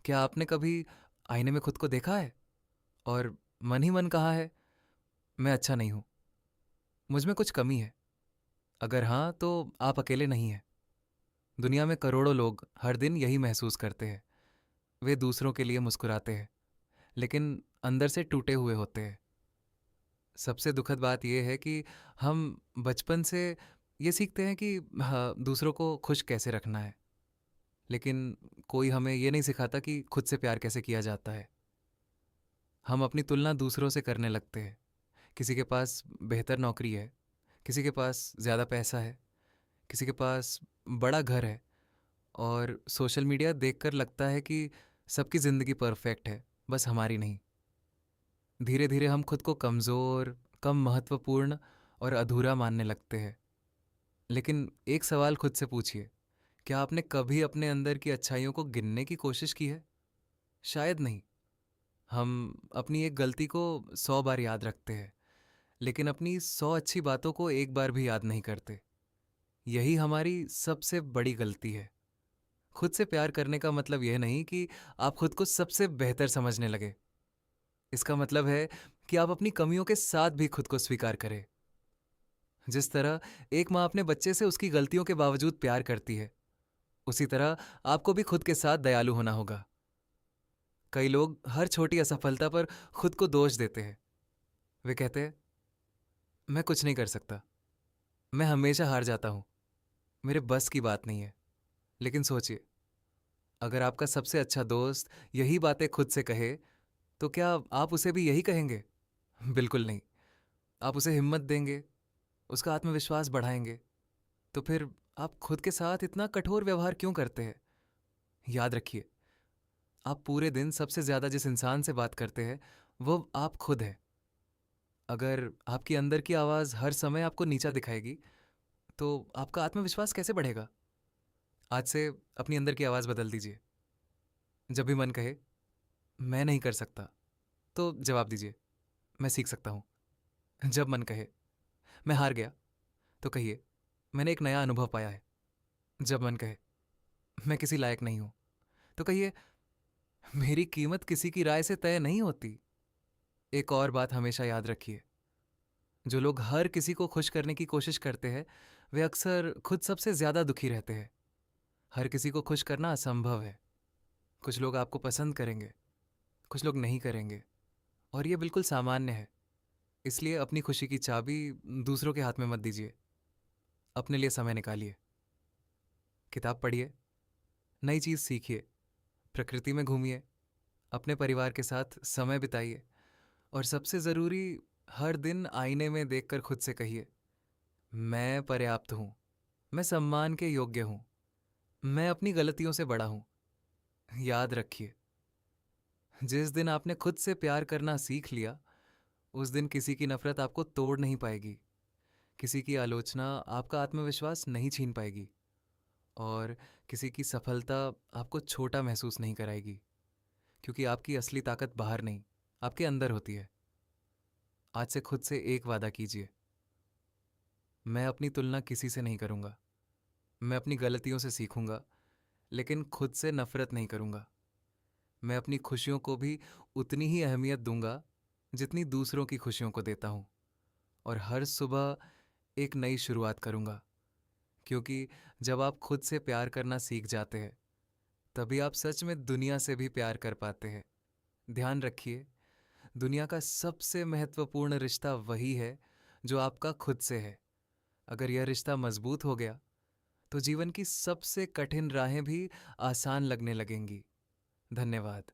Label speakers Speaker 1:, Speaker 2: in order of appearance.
Speaker 1: क्या आपने कभी आईने में खुद को देखा है और मन ही मन कहा है, मैं अच्छा नहीं हूं, मुझ में कुछ कमी है? अगर हाँ, तो आप अकेले नहीं हैं। दुनिया में करोड़ों लोग हर दिन यही महसूस करते हैं। वे दूसरों के लिए मुस्कुराते हैं, लेकिन अंदर से टूटे हुए होते हैं। सबसे दुखद बात यह है कि हम बचपन से ये सीखते हैं कि हाँ, दूसरों को खुश कैसे रखना है, लेकिन कोई हमें ये नहीं सिखाता कि खुद से प्यार कैसे किया जाता है। हम अपनी तुलना दूसरों से करने लगते हैं। किसी के पास बेहतर नौकरी है, किसी के पास ज़्यादा पैसा है, किसी के पास बड़ा घर है, और सोशल मीडिया देखकर लगता है कि सबकी ज़िंदगी परफेक्ट है, बस हमारी नहीं। धीरे धीरे हम खुद को कमज़ोर, कम महत्वपूर्ण और अधूरा मानने लगते हैं। लेकिन एक सवाल खुद से पूछिए, क्या आपने कभी अपने अंदर की अच्छाइयों को गिनने की कोशिश की है? शायद नहीं। हम अपनी एक गलती को 100 बार याद रखते हैं, लेकिन अपनी 100 अच्छी बातों को एक बार भी याद नहीं करते। यही हमारी सबसे बड़ी गलती है। खुद से प्यार करने का मतलब यह नहीं कि आप खुद को सबसे बेहतर समझने लगे। इसका मतलब है कि आप अपनी कमियों के साथ भी खुद को स्वीकार करें। जिस तरह एक माँ अपने बच्चे से उसकी गलतियों के बावजूद प्यार करती है, उसी तरह आपको भी खुद के साथ दयालु होना होगा। कई लोग हर छोटी असफलता पर खुद को दोष देते हैं। वे कहते हैं, मैं कुछ नहीं कर सकता, मैं हमेशा हार जाता हूँ, मेरे बस की बात नहीं है। लेकिन सोचिए, अगर आपका सबसे अच्छा दोस्त यही बातें खुद से कहे, तो क्या आप उसे भी यही कहेंगे? बिल्कुल नहीं। आप उसे हिम्मत देंगे, उसका आत्मविश्वास बढ़ाएंगे। तो फिर आप खुद के साथ इतना कठोर व्यवहार क्यों करते हैं? याद रखिए, आप पूरे दिन सबसे ज्यादा जिस इंसान से बात करते हैं, वो आप खुद हैं। अगर आपकी अंदर की आवाज हर समय आपको नीचा दिखाएगी, तो आपका आत्मविश्वास कैसे बढ़ेगा? आज से अपनी अंदर की आवाज बदल दीजिए। जब भी मन कहे मैं नहीं कर सकता, तो जवाब दीजिए, मैं सीख सकता हूँ। जब मन कहे मैं हार गया, तो कहिए, मैंने एक नया अनुभव पाया है। जब मन कहे मैं किसी लायक नहीं हूं, तो कहिए, मेरी कीमत किसी की राय से तय नहीं होती। एक और बात हमेशा याद रखिए, जो लोग हर किसी को खुश करने की कोशिश करते हैं, वे अक्सर खुद सबसे ज्यादा दुखी रहते हैं। हर किसी को खुश करना असंभव है। कुछ लोग आपको पसंद करेंगे, कुछ लोग नहीं करेंगे, और ये बिल्कुल सामान्य है। इसलिए अपनी खुशी की चाबी दूसरों के हाथ में मत दीजिए। अपने लिए समय निकालिए, किताब पढ़िए, नई चीज़ सीखिए, प्रकृति में घूमिए, अपने परिवार के साथ समय बिताइए, और सबसे ज़रूरी, हर दिन आईने में देखकर खुद से कहिए, मैं पर्याप्त हूँ, मैं सम्मान के योग्य हूँ, मैं अपनी गलतियों से बड़ा हूँ। याद रखिए, जिस दिन आपने खुद से प्यार करना सीख लिया, उस दिन किसी की नफरत आपको तोड़ नहीं पाएगी, किसी की आलोचना आपका आत्मविश्वास नहीं छीन पाएगी, और किसी की सफलता आपको छोटा महसूस नहीं कराएगी। क्योंकि आपकी असली ताकत बाहर नहीं, आपके अंदर होती है। आज से खुद से एक वादा कीजिए, मैं अपनी तुलना किसी से नहीं करूंगा। मैं अपनी गलतियों से सीखूंगा, लेकिन खुद से नफरत नहीं करूंगा। मैं अपनी खुशियों को भी उतनी ही अहमियत दूंगा जितनी दूसरों की खुशियों को देता हूं, और हर सुबह एक नई शुरुआत करूंगा। क्योंकि जब आप खुद से प्यार करना सीख जाते हैं, तभी आप सच में दुनिया से भी प्यार कर पाते हैं। ध्यान रखिए, दुनिया का सबसे महत्वपूर्ण रिश्ता वही है जो आपका खुद से है। अगर यह रिश्ता मजबूत हो गया, तो जीवन की सबसे कठिन राहें भी आसान लगने लगेंगी। धन्यवाद।